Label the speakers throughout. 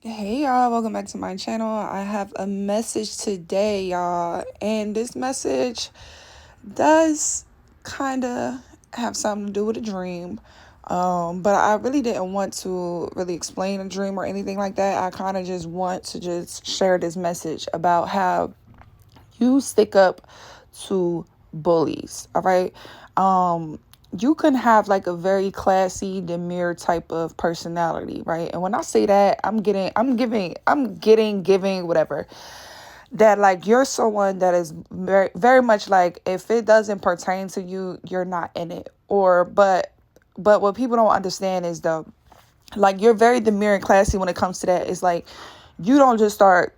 Speaker 1: Hey y'all, welcome back to my channel. I have a message today, y'all, and this message does kind of have something to do with a dream. But I really didn't want to really explain a dream or anything like that. I kind of just want to just share this message about how you stick up to bullies. All right. You can have like a very classy, demure type of personality, right? And when I say that, giving whatever. That like you're someone that is very, very much like if it doesn't pertain to you, you're not in it. But what people don't understand is like you're very demure and classy when it comes to that. It's like you don't just start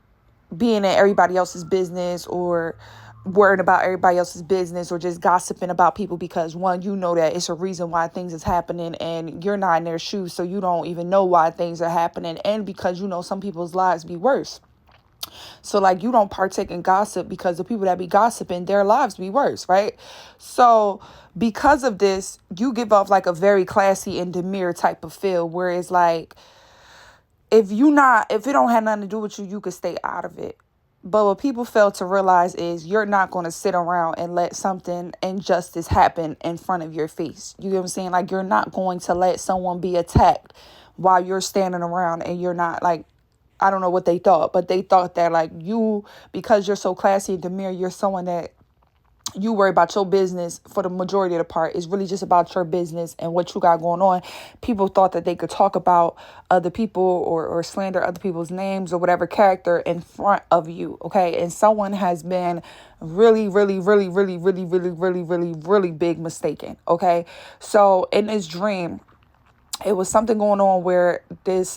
Speaker 1: being in everybody else's business or worrying about everybody else's business or just gossiping about people because one, you know that it's a reason why things is happening and you're not in their shoes, so you don't even know why things are happening, and because you know some people's lives be worse. So like you don't partake in gossip because the people that be gossiping, their lives be worse, right? So because of this, you give off like a very classy and demure type of feel, where it's like if it don't have nothing to do with you, you could stay out of it. But what people fail to realize is you're not going to sit around and let something injustice happen in front of your face. You know what I'm saying? Like you're not going to let someone be attacked while you're standing around, and you're not like, I don't know what they thought, but they thought that like you, because you're so classy and demure, you're someone that you worry about your business for the majority of the part. Is really just about your business and what you got going on. People thought that they could talk about other people or slander other people's names or whatever character in front of you. Okay. And someone has been really, really, really, really, really, really, really, really, really big mistaken. Okay. So in this dream, it was something going on where this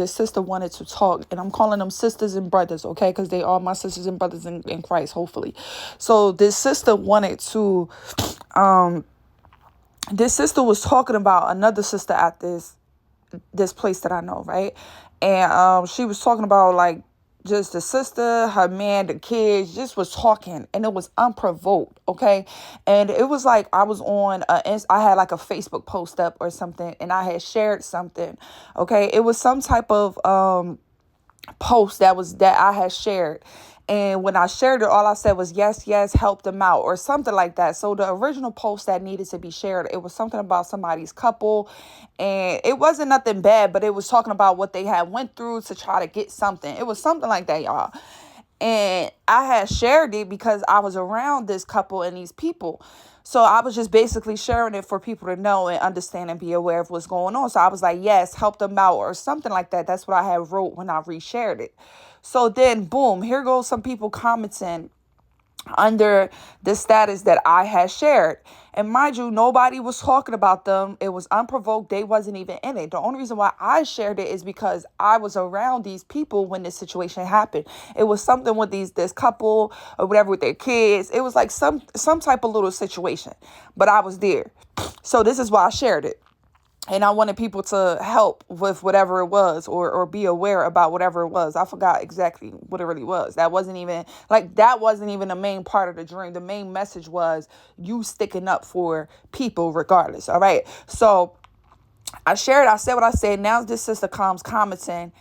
Speaker 1: sister wanted to talk, and I'm calling them sisters and brothers, okay, because they are my sisters and brothers in Christ, hopefully. So um this sister was talking about another sister at this place that I know, right? And she was talking about like just the sister, her man, the kids, just was talking, and it was unprovoked, okay? And it was like I was on I had like a Facebook post up or something, and I had shared something, okay? It was some type of post that I had shared. And when I shared it, all I said was, yes, yes, help them out or something like that. So the original post that needed to be shared, it was something about somebody's couple. And it wasn't nothing bad, but it was talking about what they had went through to try to get something. It was something like that, y'all. And I had shared it because I was around this couple and these people. So I was just basically sharing it for people to know and understand and be aware of what's going on. So I was like, yes, help them out or something like that. That's what I had wrote when I reshared it. So then, boom, here goes some people commenting under the status that I had shared. And mind you, nobody was talking about them. It was unprovoked. They wasn't even in it. The only reason why I shared it is because I was around these people when this situation happened. It was something with this couple or whatever with their kids. It was like some type of little situation. But I was there. So this is why I shared it. And I wanted people to help with whatever it was, or be aware about whatever it was. I forgot exactly what it really was. That wasn't even the main part of the dream. The main message was you sticking up for people regardless. All right. So I said what I said. Now this sister comes commenting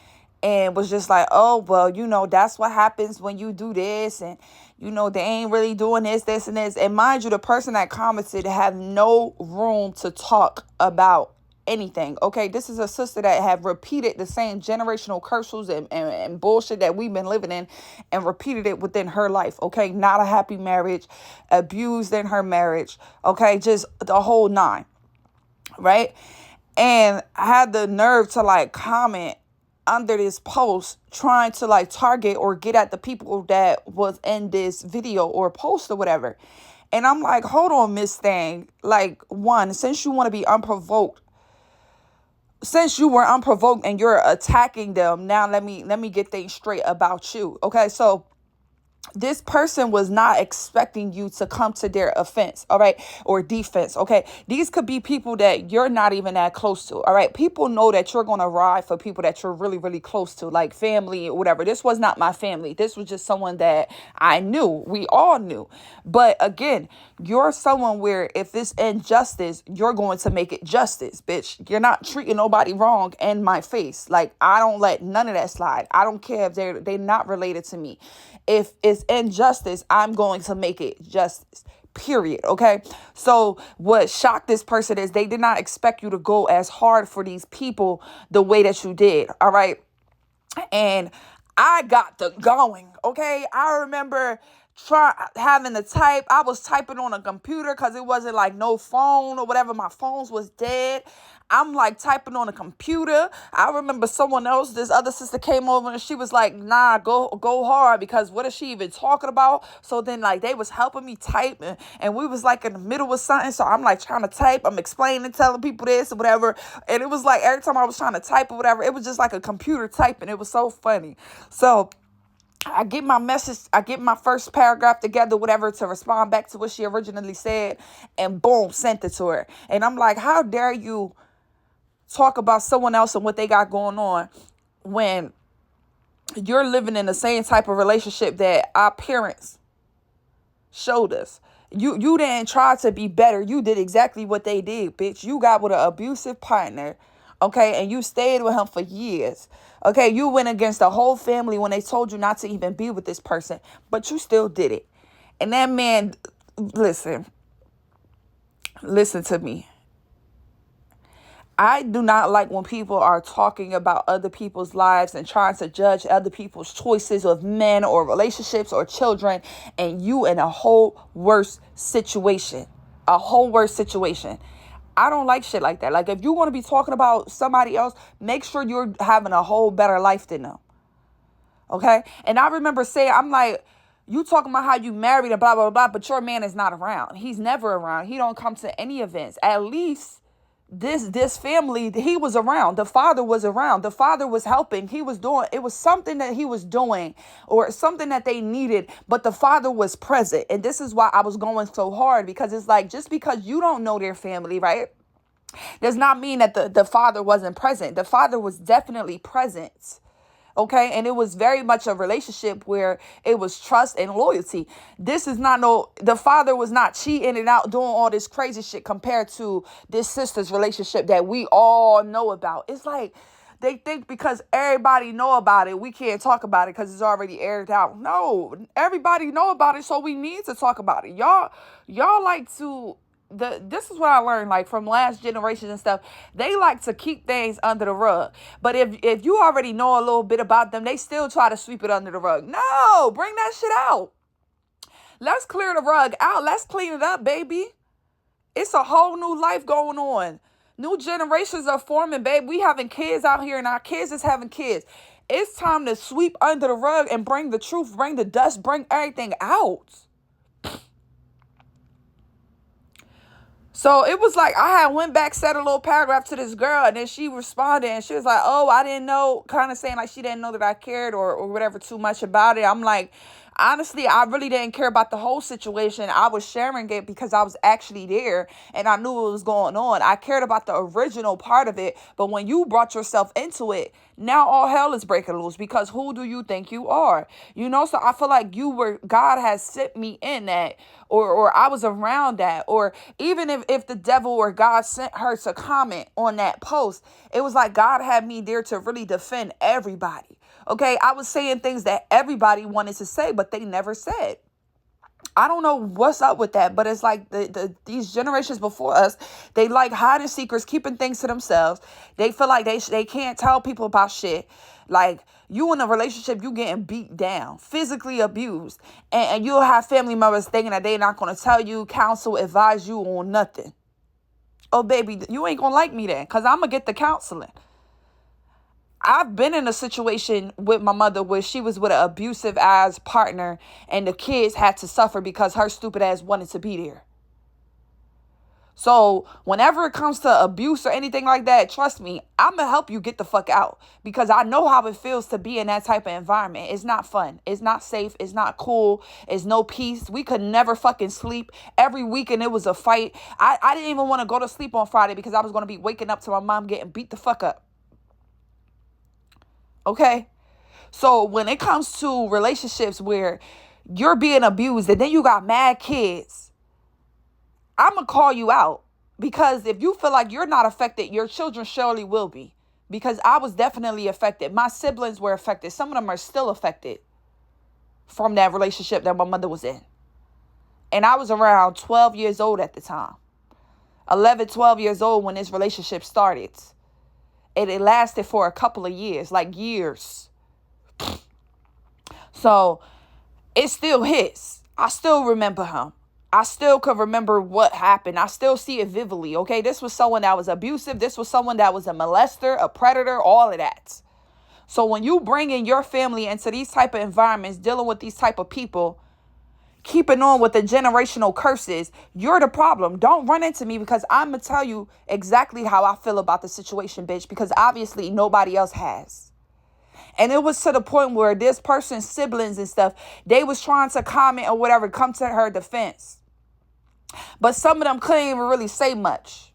Speaker 1: and was just like, oh, well, that's what happens when you do this. And, they ain't really doing this, and this. And mind you, the person that commented had no room to talk about anything. Okay. This is a sister that have repeated the same generational curses and bullshit that we've been living in, and repeated it within her life. Okay. Not a happy marriage, abused in her marriage. Okay. Just the whole nine. Right. And I had the nerve to like comment under this post, trying to like target or get at the people that was in this video or post or whatever. And I'm like, hold on, Miss Thing. Like, one, since you want to be unprovoked, since you were unprovoked and you're attacking them, now let me get things straight about you. Okay, so this person was not expecting you to come to their offense, all right, or defense, okay? These could be people that you're not even that close to, all right? People know that you're going to ride for people that you're really, really close to, like family or whatever. This was not my family. This was just someone that I knew. We all knew. But again, you're someone where if it's injustice, you're going to make it justice, bitch. You're not treating nobody wrong in my face. Like, I don't let none of that slide. I don't care if they're not related to me. If it's injustice, I'm going to make it justice. Period. Okay. So what shocked this person is they did not expect you to go as hard for these people the way that you did. All right. And I got the going. Okay. I remember having to type. I was typing on a computer because it wasn't like no phone or whatever. My phones was dead. I'm like typing on a computer. I remember someone else, this other sister came over and she was like, nah, go hard, because what is she even talking about? So then like they was helping me type, and we was like in the middle of something. So I'm like trying to type. I'm explaining, telling people this or whatever. And it was like every time I was trying to type or whatever, it was just like a computer typing. It was so funny. So I get my message, I get my first paragraph together, whatever, to respond back to what she originally said, and boom, sent it to her. And I'm like, how dare you talk about someone else and what they got going on when you're living in the same type of relationship that our parents showed us. You didn't try to be better. You did exactly what they did, bitch. You got with an abusive partner, okay, and you stayed with him for years. Okay, you went against the whole family when they told you not to even be with this person, but you still did it. And that man, listen to me. I do not like when people are talking about other people's lives and trying to judge other people's choices of men or relationships or children, and you in a whole worse situation. A whole worse situation. I don't like shit like that. Like, if you want to be talking about somebody else, make sure you're having a whole better life than them. Okay? And I remember saying, I'm like, you talking about how you married and blah, blah, blah, but your man is not around. He's never around. He don't come to any events. At least this family, he was around. The father was around. The father was helping. He was doing, it was something that he was doing or something that they needed, but the father was present. And this is why I was going so hard, because it's like, just because you don't know their family, right, does not mean that the father wasn't present. The father was definitely present. Okay. And it was very much a relationship where it was trust and loyalty. This is not the father was not cheating and out doing all this crazy shit compared to this sister's relationship that we all know about. It's like they think because everybody know about it, we can't talk about it because it's already aired out. No, everybody know about it. So we need to talk about it. Y'all like to, this is what I learned, like from last generation and stuff. They like to keep things under the rug. But if you already know a little bit about them, they still try to sweep it under the rug. No, bring that shit out. Let's clear the rug out. Let's clean it up, baby. It's a whole new life going on. New generations are forming, babe. We having kids out here, and our kids is having kids. It's time to sweep under the rug and bring the truth, bring the dust, bring everything out. So it was like I had went back, said a little paragraph to this girl, and then she responded, and she was like, oh, I didn't know, kind of saying like she didn't know that I cared or whatever too much about it. I'm like, honestly, I really didn't care about the whole situation. I was sharing it because I was actually there and I knew what was going on. I cared about the original part of it, but when you brought yourself into it, now all hell is breaking loose, because who do you think you are? You know, so I feel like God has sent me in that, or I was around that, or even if the devil or God sent her to comment on that post, it was like God had me there to really defend everybody. Okay, I was saying things that everybody wanted to say, but they never said. I don't know what's up with that, but it's like these generations before us, they like hiding secrets, keeping things to themselves. They feel like they can't tell people about shit. Like, you in a relationship, you getting beat down, physically abused, and you'll have family members thinking that they're not going to tell you, counsel, advise you on nothing. Oh, baby, you ain't going to like me then, because I'm going to get the counseling. I've been in a situation with my mother where she was with an abusive ass partner and the kids had to suffer because her stupid ass wanted to be there. So whenever it comes to abuse or anything like that, trust me, I'm going to help you get the fuck out, because I know how it feels to be in that type of environment. It's not fun. It's not safe. It's not cool. It's no peace. We could never fucking sleep. Every weekend it was a fight. I didn't even want to go to sleep on Friday because I was going to be waking up to my mom getting beat the fuck up. Okay? So when it comes to relationships where you're being abused and then you got mad kids, I'm going to call you out, because if you feel like you're not affected, your children surely will be, because I was definitely affected. My siblings were affected. Some of them are still affected from that relationship that my mother was in. And I was around 12 years old at the time. 11, 12 years old when this relationship started. And it lasted for a couple of years, like years. So it still hits. I still remember him. I still could remember what happened. I still see it vividly, okay? This was someone that was abusive. This was someone that was a molester, a predator, all of that. So when you bring in your family into these type of environments, dealing with these type of people, keeping on with the generational curses, you're the problem. Don't run into me, because I'm going to tell you exactly how I feel about the situation, bitch, because obviously nobody else has. And it was to the point where this person's siblings and stuff, they was trying to comment or whatever, come to her defense. But some of them couldn't even really say much.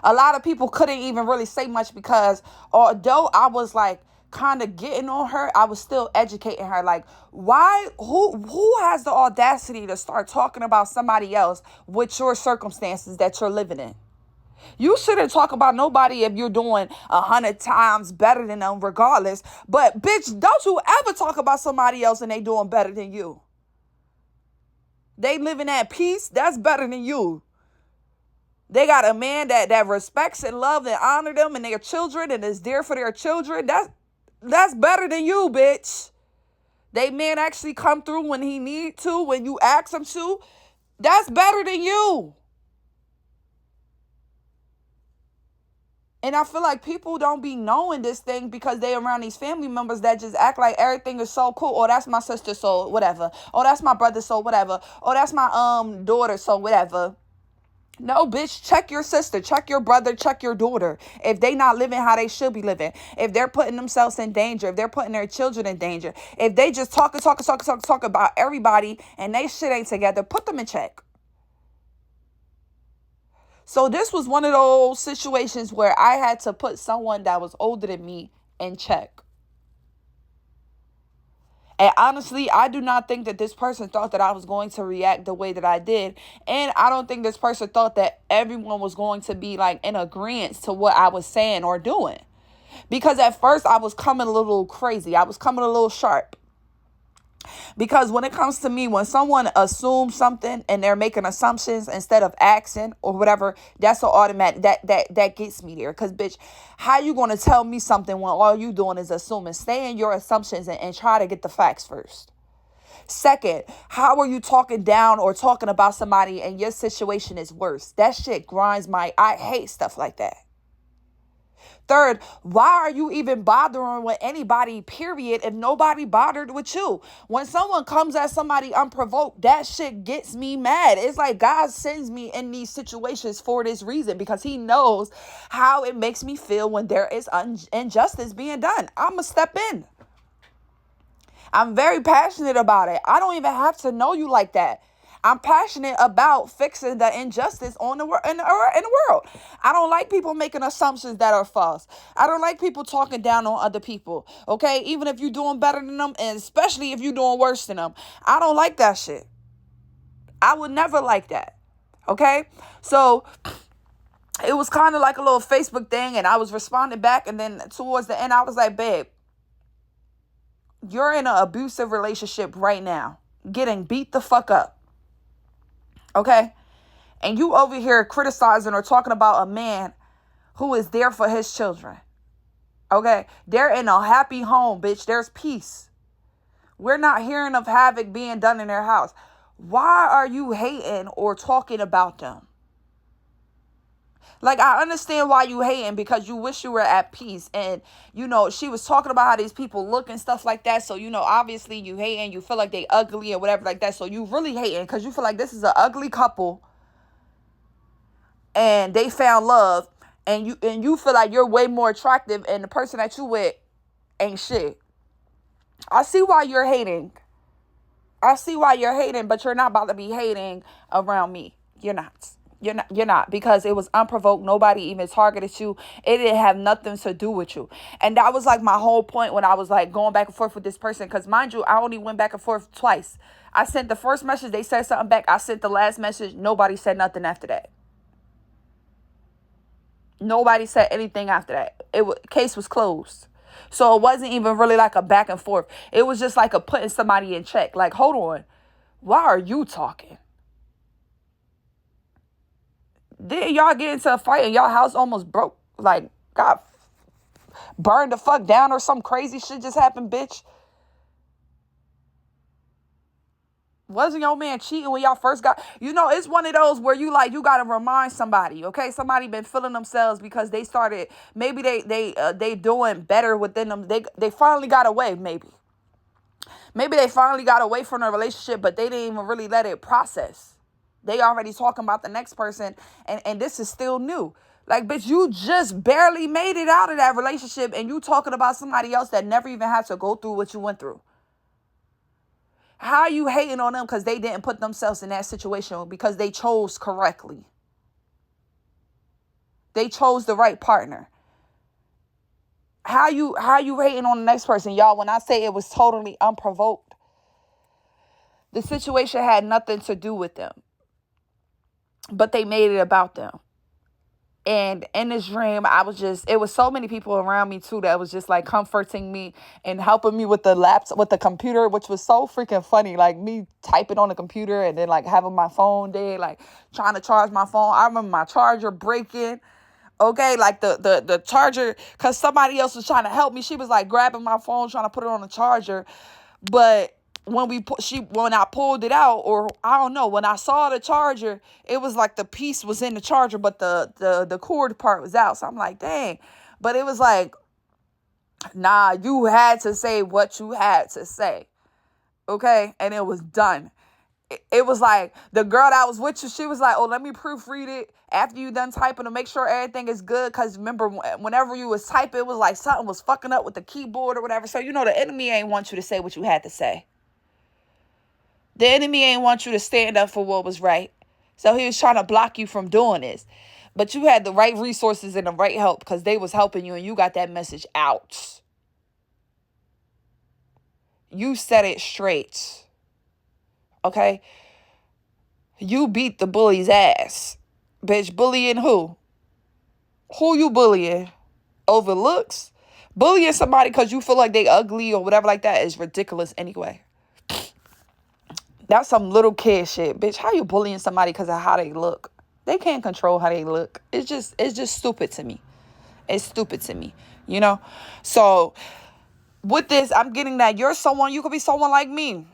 Speaker 1: A lot of people couldn't even really say much, because although I was like kind of getting on her, I was still educating her. Like, why, who has the audacity to start talking about somebody else with your circumstances that you're living in? You shouldn't talk about nobody if you're doing 100 times better than them regardless. But bitch, don't you ever talk about somebody else and they doing better than you. They living at peace. That's better than you. They got a man that respects and loves and honor them and their children and is there for their children. That's better than you, bitch. They man actually come through when he need to, when you ask him to. That's better than you. And I feel like people don't be knowing this thing because they around these family members that just act like everything is so cool. Oh, that's my sister, so whatever. Oh, that's my brother, so whatever. Oh, that's my daughter, so whatever. No, bitch, check your sister, check your brother, check your daughter. If they not living how they should be living, if they're putting themselves in danger, if they're putting their children in danger, if they just talk about everybody and they shit ain't together, put them in check. So this was one of those situations where I had to put someone that was older than me in check. And honestly, I do not think that this person thought that I was going to react the way that I did. And I don't think this person thought that everyone was going to be like in agreement to what I was saying or doing. Because at first I was coming a little crazy. I was coming a little sharp. Because when it comes to me, when someone assumes something and they're making assumptions instead of asking or whatever, that's an automatic, that gets me there. Because, bitch, how you going to tell me something when all you doing is assuming? Stay in your assumptions and try to get the facts first. Second, how are you talking down or talking about somebody and your situation is worse? That shit grinds I hate stuff like that. Third, why are you even bothering with anybody, period, if nobody bothered with you? When someone comes at somebody unprovoked, that shit gets me mad. It's like God sends me in these situations for this reason, because he knows how it makes me feel when there is injustice being done. I'm going to step in. I'm very passionate about it. I don't even have to know you like that. I'm passionate about fixing the injustice in the world. I don't like people making assumptions that are false. I don't like people talking down on other people, okay? Even if you're doing better than them, and especially if you're doing worse than them. I don't like that shit. I would never like that, okay? So it was kind of like a little Facebook thing, and I was responding back, and then towards the end, I was like, babe, you're in an abusive relationship right now, getting beat the fuck up. Okay? And you over here criticizing or talking about a man who is there for his children. Okay? They're in a happy home, bitch. There's peace. We're not hearing of havoc being done in their house. Why are you hating or talking about them? Like, I understand why you hating, because you wish you were at peace. And, you know, she was talking about how these people look and stuff like that. So, you know, obviously you hating, you feel like they ugly or whatever like that. So you really hating because you feel like this is an ugly couple and they found love, and you feel like you're way more attractive and the person that you with ain't shit. I see why you're hating. I see why you're hating, but you're not about to be hating around me. You're not. You're not because it was unprovoked. Nobody even targeted you. It didn't have nothing to do with you. And that was like my whole point when I was like going back and forth with this person. Because mind you, I only went back and forth twice. I sent the first message. They said something back. I sent the last message. Nobody said nothing after that. Nobody said anything after that. Case was closed. So it wasn't even really like a back and forth. It was just like a putting somebody in check. Like, hold on. Why are you talking? Did y'all get into a fight and y'all house almost broke? Like, got burned the fuck down or some crazy shit just happened, bitch? Wasn't your man cheating when y'all first got? It's one of those where you gotta remind somebody, okay? Somebody been feeling themselves because they started. Maybe they doing better within them. They finally got away. Maybe they finally got away from the relationship, but they didn't even really let it process. They already talking about the next person, and this is still new. Like, bitch, you just barely made it out of that relationship, and you talking about somebody else that never even had to go through what you went through. How are you hating on them because they didn't put themselves in that situation because they chose correctly? They chose the right partner. How you hating on the next person, y'all? When I say it was totally unprovoked, the situation had nothing to do with them, but they made it about them. And in this dream, it was so many people around me too that was just like comforting me and helping me with the laptop, with the computer, which was so freaking funny. Like me typing on the computer and then like having my phone dead, like trying to charge my phone. I remember my charger breaking. Okay, like the charger, because somebody else was trying to help me. She was like grabbing my phone, trying to put it on the charger. But when I pulled it out, or I don't know, when I saw the charger, it was like the piece was in the charger, but the cord part was out. So I'm like, dang. But it was like, nah, you had to say what you had to say. Okay, and it was done. It was like the girl that was with you, she was like, oh, let me proofread it after you done typing to make sure everything is good. Because remember, whenever you was typing, it was like something was fucking up with the keyboard or whatever. So, the enemy ain't want you to say what you had to say. The enemy ain't want you to stand up for what was right. So he was trying to block you from doing this. But you had the right resources and the right help because they was helping you and you got that message out. You said it straight. Okay? You beat the bully's ass. Bitch, bullying who? Who you bullying? Over looks? Bullying somebody because you feel like they ugly or whatever like that is ridiculous anyway. That's some little kid shit. Bitch, how you bullying somebody because of how they look? They can't control how they look. It's just stupid to me. It's stupid to me, So with this, I'm getting that you could be someone like me.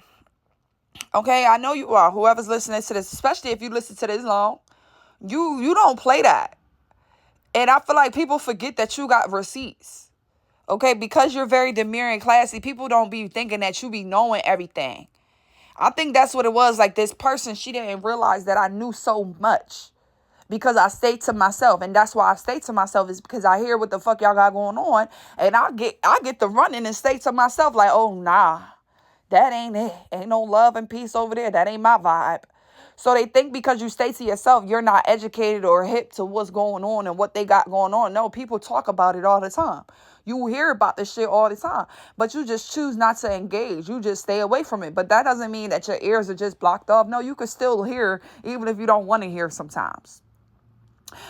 Speaker 1: Okay, I know you are. Whoever's listening to this, especially if you listen to this long, you don't play that. And I feel like people forget that you got receipts. Okay, because you're very demure and classy, people don't be thinking that you be knowing everything. I think that's what it was. Like this person, she didn't realize that I knew so much because I stayed to myself. And that's why I stay to myself, is because I hear what the fuck y'all got going on. And I get the running and stay to myself like, oh, nah, that ain't it. Ain't no love and peace over there. That ain't my vibe. So they think because you stay to yourself, you're not educated or hip to what's going on and what they got going on. No, people talk about it all the time. You hear about this shit all the time, but you just choose not to engage. You just stay away from it. But that doesn't mean that your ears are just blocked off. No, you can still hear even if you don't want to hear sometimes.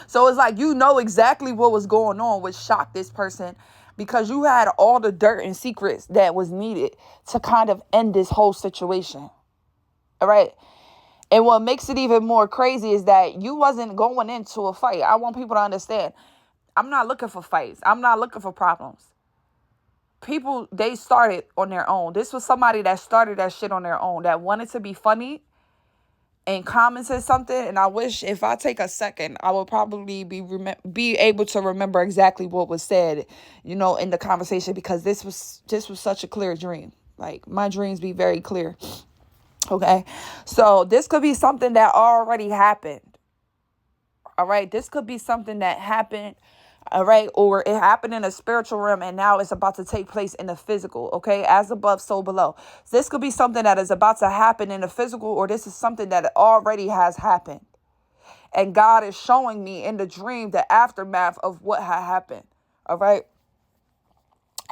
Speaker 1: So it's like, exactly what was going on, which shocked this person because you had all the dirt and secrets that was needed to kind of end this whole situation. All right. And what makes it even more crazy is that you wasn't going into a fight. I want people to understand. I'm not looking for fights. I'm not looking for problems. People, they started on their own. This was somebody that started that shit on their own, that wanted to be funny and commented something. And I wish if I take a second, I will probably be able to remember exactly what was said, in the conversation, because this was such a clear dream. Like, my dreams be very clear. Okay. So this could be something that already happened. All right. This could be something that happened. All right. Or it happened in a spiritual realm and now it's about to take place in the physical. Okay. As above, so below. This could be something that is about to happen in the physical, or this is something that already has happened. And God is showing me in the dream the aftermath of what had happened. All right.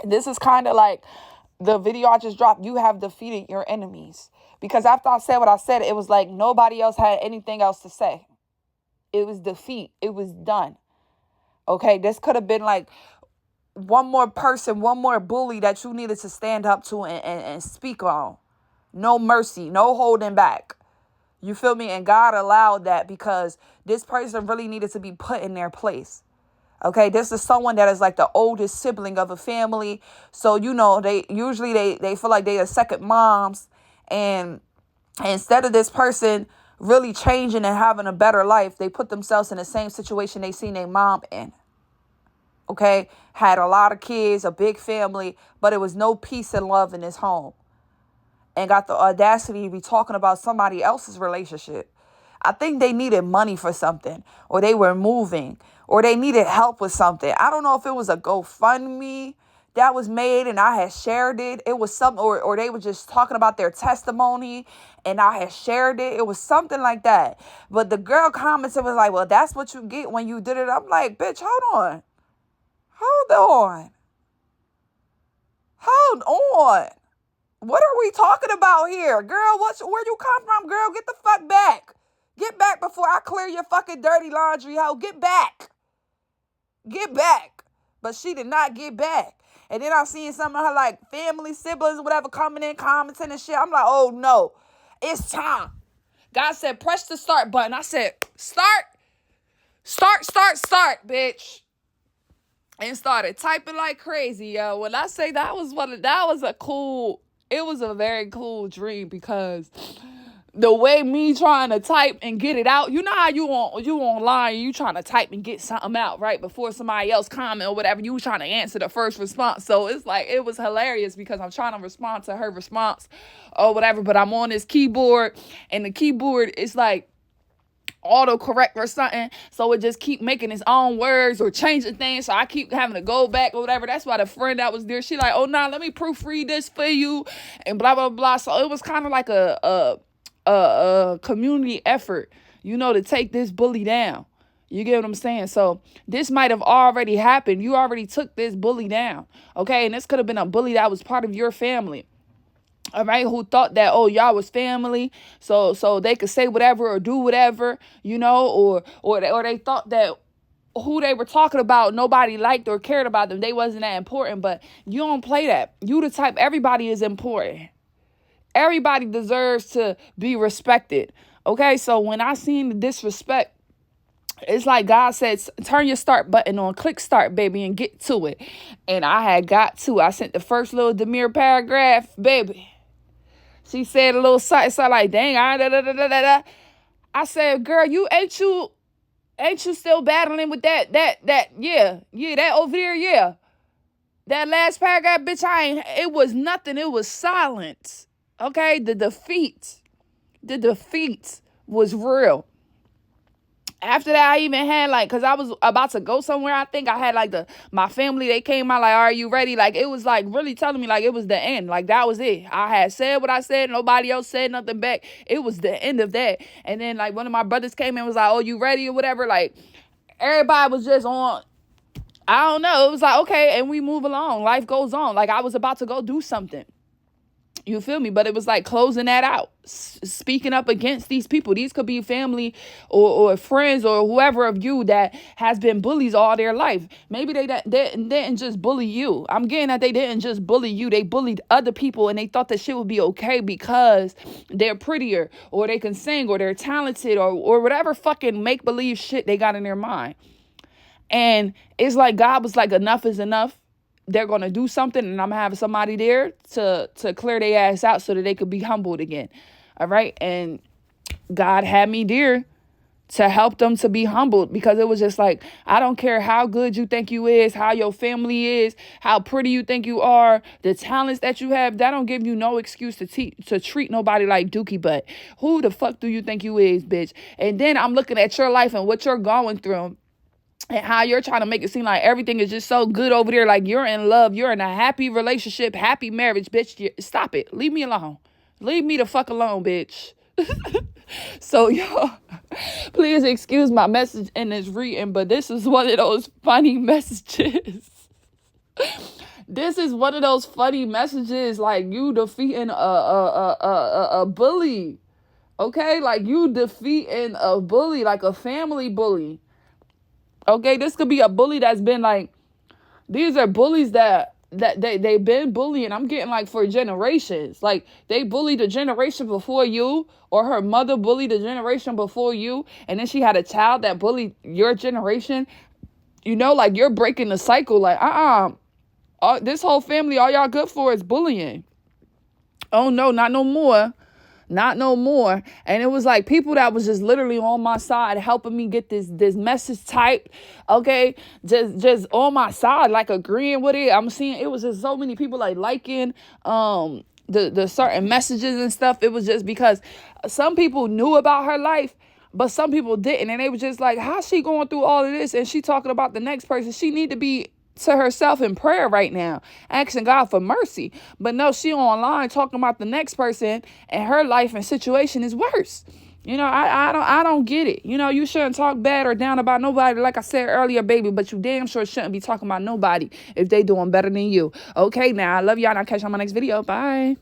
Speaker 1: This is kind of like the video I just dropped. You have defeated your enemies. Because after I said what I said, it was like nobody else had anything else to say. It was defeat. It was done. Okay. This could have been like one more person, one more bully that you needed to stand up to and speak on. No mercy, no holding back. You feel me? And God allowed that because this person really needed to be put in their place. Okay, this is someone that is like the oldest sibling of a family. So, they usually they feel like they are second moms. And instead of this person really changing and having a better life, they put themselves in the same situation they seen their mom in. Okay, had a lot of kids, a big family, but it was no peace and love in his home. And got the audacity to be talking about somebody else's relationship. I think they needed money for something, or they were moving, or they needed help with something. I don't know if it was a GoFundMe that was made and I had shared it. It was something, or they were just talking about their testimony and I had shared it. It was something like that. But the girl commented, was like, well, that's what you get when you did it. I'm like, bitch, hold on. Hold on. What are we talking about here? Girl, where you come from, girl? Get the fuck back. Get back before I clear your fucking dirty laundry, hoe. Get back. Get back. But she did not get back. And then I seen some of her like family, siblings, whatever, coming in, commenting and shit. I'm like, oh no, it's time. God said, press the start button. I said, start, bitch. And started typing like crazy, yo. When I say it was a very cool dream, because the way me trying to type and get it out, you know how you online, you trying to type and get something out right before somebody else comment or whatever, you trying to answer the first response. So it's like, it was hilarious because I'm trying to respond to her response or whatever, but I'm on this keyboard and the keyboard is like autocorrect or something, so it just keep making its own words or changing things, so I keep having to go back or whatever. That's why the friend that was there, she like, oh nah, let me proofread this for you and blah blah blah. So it was kind of like a community effort, to take this bully down. You get what I'm saying? So this might have already happened. You already took this bully down, okay? And this could have been a bully that was part of your family. All right, who thought that, oh, y'all was family, so they could say whatever or do whatever, or they thought that who they were talking about, nobody liked or cared about them. They wasn't that important, but you don't play that. You the type, everybody is important. Everybody deserves to be respected. Okay, so when I seen the disrespect, it's like God said, turn your start button on, click start, baby, and get to it. And I had got to. I sent the first little demure paragraph, baby. She said a little something like, dang, I said, girl, ain't you still battling with that, yeah, that over there, yeah. That last paragraph, bitch, it was nothing. It was silence. Okay, the defeat was real. After that, I even had because I was about to go somewhere. I think I had my family, they came out like, are you ready? Like, it was like really telling me like it was the end. Like, that was it. I had said what I said. Nobody else said nothing back. It was the end of that. And then one of my brothers came in and was like, oh, you ready or whatever? Like, everybody was just on, I don't know. It was like, okay, and we move along. Life goes on. Like, I was about to go do something. You feel me? But it was like closing that out, speaking up against these people. These could be family or friends or whoever of you that has been bullies all their life. Maybe they didn't just bully you. I'm getting that they didn't just bully you. They bullied other people and they thought that shit would be okay because they're prettier or they can sing or they're talented or whatever fucking make-believe shit they got in their mind. And it's like God was like, enough is enough. They're going to do something and I'm going to have somebody there to clear their ass out so that they could be humbled again. All right. And God had me there to help them to be humbled, because it was just like, I don't care how good you think you is, how your family is, how pretty you think you are, the talents that you have, that don't give you no excuse to treat nobody like dookie butt. Who the fuck do you think you is, bitch? And then I'm looking at your life and what you're going through, and how you're trying to make it seem like everything is just so good over there, like you're in love, you're in a happy relationship, happy marriage, bitch. Stop it. Leave me alone. Leave me the fuck alone, bitch. So, y'all, please excuse my message in this reading, but this is one of those funny messages. This is one of those funny messages, like you defeating a bully. Okay, like you defeating a bully, like a family bully. Okay, this could be a bully that's been like, these are bullies that they've been bullying. I'm getting like for generations. Like they bullied a generation before you, or her mother bullied a generation before you, and then she had a child that bullied your generation. You know, like you're breaking the cycle. Like, this whole family, all y'all good for is bullying. Oh no, not no more. Not no more. And it was like people that was just literally on my side helping me get this message typed. Okay. Just on my side, like agreeing with it. I'm seeing it was just so many people like liking the certain messages and stuff. It was just because some people knew about her life, but some people didn't. And they was just like, how's she going through all of this? And she talking about the next person. She need to be to herself in prayer right now, asking God for mercy. But no, she online talking about the next person, and her life and situation is worse. You know, I don't get it. You know, you shouldn't talk bad or down about nobody, like I said earlier, baby, but you damn sure shouldn't be talking about nobody if they doing better than you. Okay, now I love y'all, and I'll catch you on my next video. Bye.